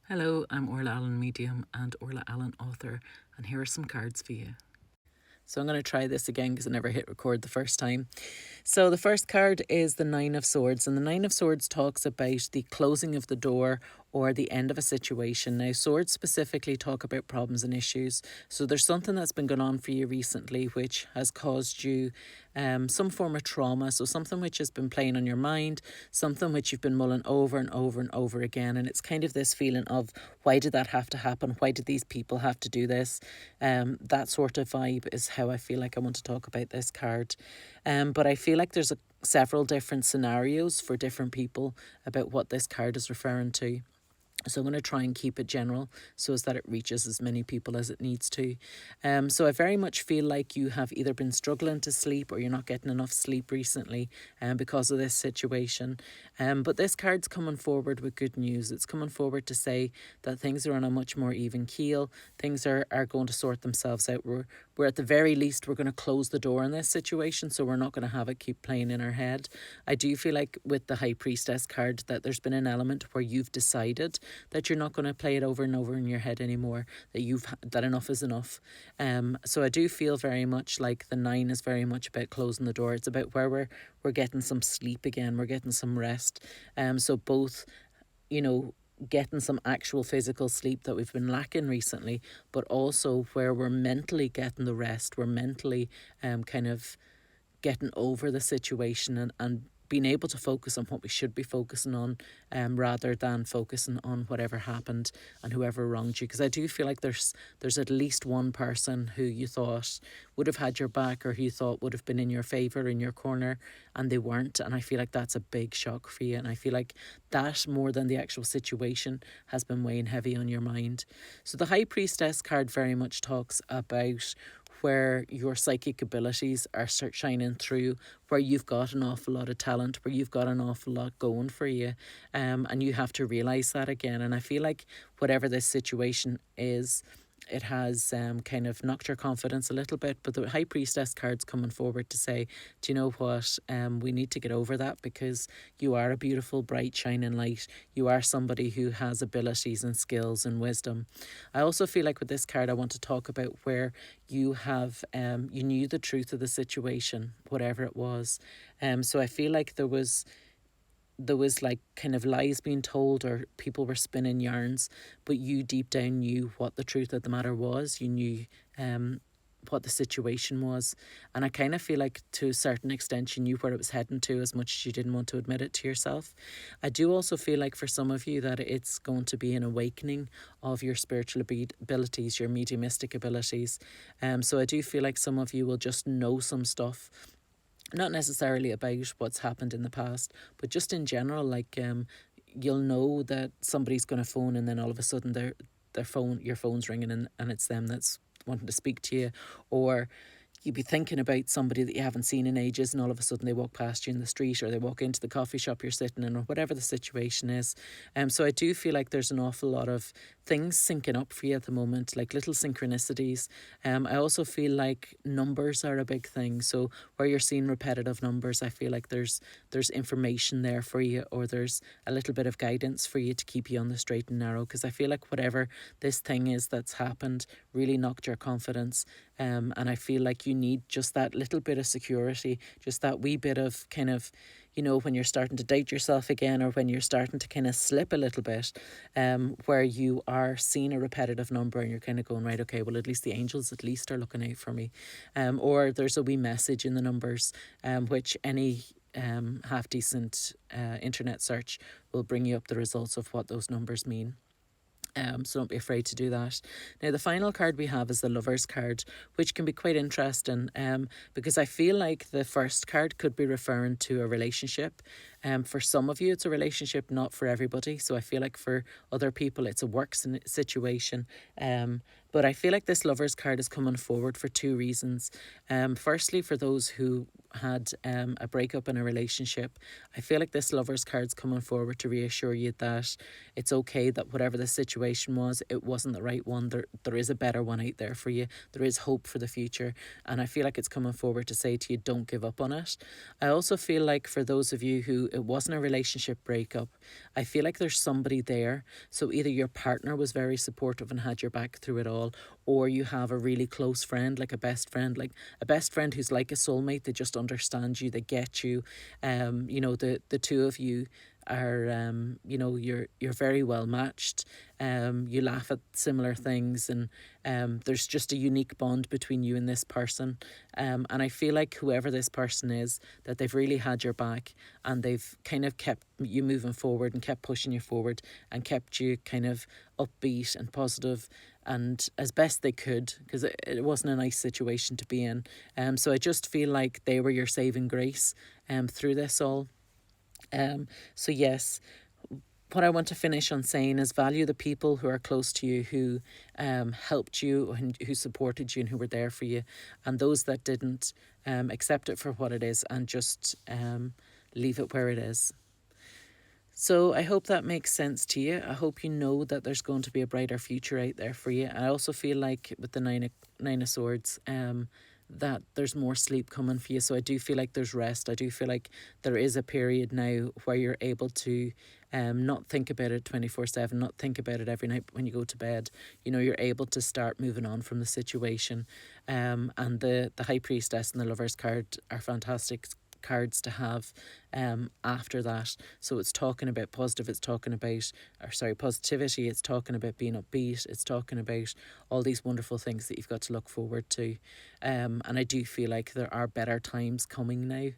Hello, I'm Orla Allen, medium, and Orla Allen, author, and here are some cards for you. So I'm going to try this again because I never hit record the first time. So the first card is the Nine of Swords, and the Nine of Swords talks about the closing of the door or the end of a situation. Now, swords specifically talk about problems and issues. So there's something that's been going on for you recently which has caused you some form of trauma. So something which has been playing on your mind, something which you've been mulling over and over and over again. And it's kind of this feeling of, why did that have to happen? Why did these people have to do this? That sort of vibe is how I feel like I want to talk about this card. But I feel like there's several different scenarios for different people about what this card is referring to. So I'm going to try and keep it general so as that it reaches as many people as it needs to. So I very much feel like you have either been struggling to sleep or you're not getting enough sleep recently because of this situation. But this card's coming forward with good news. It's coming forward to say that things are on a much more even keel. Things are going to sort themselves out. We're at the very least, we're going to close the door in this situation, so we're not going to have it keep playing in our head. I do feel like with the High Priestess card that there's been an element where you've decided that you're not going to play it over and over in your head anymore, that enough is enough. So I do feel very much like the 9 is very much about closing the door. It's about where we're getting some sleep again, we're getting some rest. So both, getting some actual physical sleep that we've been lacking recently, but also where we're mentally getting the rest, we're mentally kind of getting over the situation and being able to focus on what we should be focusing on, rather than focusing on whatever happened and whoever wronged you. Because I do feel like there's at least one person who you thought would have had your back or who you thought would have been in your favour, in your corner, and they weren't. And I feel like that's a big shock for you. And I feel like that, more than the actual situation, has been weighing heavy on your mind. So the High Priestess card very much talks about where your psychic abilities are start shining through, where you've got an awful lot of talent, where you've got an awful lot going for you, and you have to realise that again. And I feel like whatever this situation is, it has kind of knocked your confidence a little bit. But the High Priestess card's coming forward to say, do you know what? We need to get over that, because you are a beautiful, bright, shining light. You are somebody who has abilities and skills and wisdom. I also feel like with this card, I want to talk about where you have, you knew the truth of the situation, whatever it was. So I feel like there was like kind of lies being told, or people were spinning yarns, but you deep down knew what the truth of the matter was. You knew what the situation was. And I kind of feel like to a certain extent you knew where it was heading to, as much as you didn't want to admit it to yourself. I do also feel like for some of you that it's going to be an awakening of your spiritual abilities, your mediumistic abilities. So I do feel like some of you will just know some stuff, not necessarily about what's happened in the past, but just in general, like you'll know that somebody's going to phone, and then all of a sudden your phone's ringing, and it's them that's wanting to speak to you. Or you'd be thinking about somebody that you haven't seen in ages, and all of a sudden they walk past you in the street, or they walk into the coffee shop you're sitting in, or whatever the situation is. So I do feel like there's an awful lot of things syncing up for you at the moment, like little synchronicities. I also feel like numbers are a big thing. So where you're seeing repetitive numbers, I feel like there's information there for you, or there's a little bit of guidance for you to keep you on the straight and narrow. Because I feel like whatever this thing is that's happened really knocked your confidence. And I feel like you need just that little bit of security, just that wee bit of kind of, when you're starting to doubt yourself again, or when you're starting to kind of slip a little bit, where you are seeing a repetitive number and you're kind of going, right, okay, well, at least the angels at least are looking out for me. Or there's a wee message in the numbers, which any half decent internet search will bring you up the results of what those numbers mean. So don't be afraid to do that. Now, the final card we have is the Lovers card, which can be quite interesting, because I feel like the first card could be referring to a relationship. For some of you, it's a relationship, not for everybody. So I feel like for other people, it's a work situation. But But I feel like this Lovers card is coming forward for two reasons. Firstly, for those who had a breakup in a relationship, I feel like this Lovers card's coming forward to reassure you that it's okay, that whatever the situation was, it wasn't the right one. There is a better one out there for you. There is hope for the future. And I feel like it's coming forward to say to you, don't give up on it. I also feel like for those of you who it wasn't a relationship breakup, I feel like there's somebody there. So either your partner was very supportive and had your back through it all, or you have a really close friend, like a best friend who's like a soulmate. They just understand you, they get you. The two of you are you're very well matched. You laugh at similar things, and there's just a unique bond between you and this person. And I feel like whoever this person is, that they've really had your back, and they've kind of kept you moving forward and kept pushing you forward and kept you kind of upbeat and positive and as best they could, because it wasn't a nice situation to be in. So I just feel like they were your saving grace through this all. So yes, what I want to finish on saying is value the people who are close to you, who helped you and who supported you and who were there for you, and those that didn't, accept it for what it is and just leave it where it is. So I hope that makes sense to you. I hope you know that there's going to be a brighter future out there for you. I also feel like with the nine of swords, that there's more sleep coming for you. So I do feel like there's rest. I do feel like there is a period now where you're able to not think about it 24/7, not think about it every night when you go to bed. You know, you're able to start moving on from the situation. And the High Priestess and the Lovers card are fantastic cards to have after that. So it's talking about positivity, it's talking about being upbeat, it's talking about all these wonderful things that you've got to look forward to. And I do feel like there are better times coming now.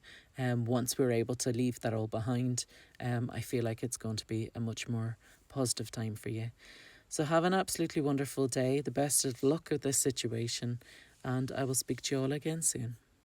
Once we're able to leave that all behind, I feel like it's going to be a much more positive time for you. So have an absolutely wonderful day, the best of luck with this situation, and I will speak to you all again soon.